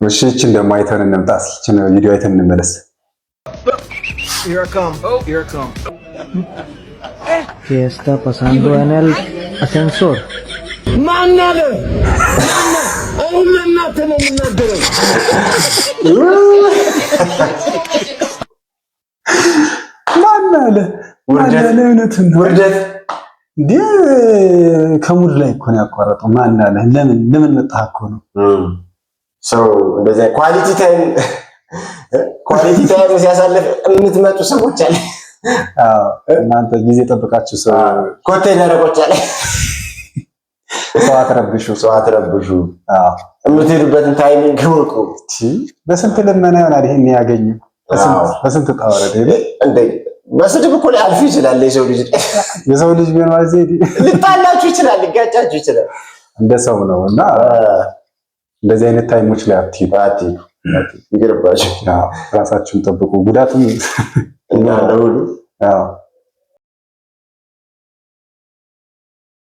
እሺ እቺን ደግሞ አይተን እንምጣስ። እቺን ቪዲዮ አይተን እንመለስ። Here I come. Oh, here I come. ¿Qué está pasando en el ascensor? ማናለ አሁን እናንተ ነው የምናገረው። ማናለ እውነቱን ነው። ውርደት እንዴ ከሙድ ላይ እኮ ነው ያቋረጠው። ማናለ ለምን መጣህ እኮ ነው ሰው እንደዛ ኳሊቲ ታይም ሲያሳልፍ የምትመጡ ሰዎች አለ። አዎ እናንተ ጊዜ ጠብቃችሁ ሰው ኮቴ ደረቆች አለ። ሰው አትረብሹ። አዎ የምትሄዱበትን ታይሚንግ ወቁ። በስንት ልመና ይሆናል ይሄን ያገኙ። በስንት ጣወረደ እንዴ በስድብ እኮ ላይ አልፍ ይችላል። የሰው ልጅ ቢሆን ማለት ሊጣላችሁ ይችላል፣ ሊጋጫችሁ ይችላል። እንደ ሰው ነውና እንደዚህ አይነት ታይሞች ላይ አትሂዱ። ይገርባችሁ። ራሳችሁን ጠብቁ። ጉዳቱም እና ለሁሉ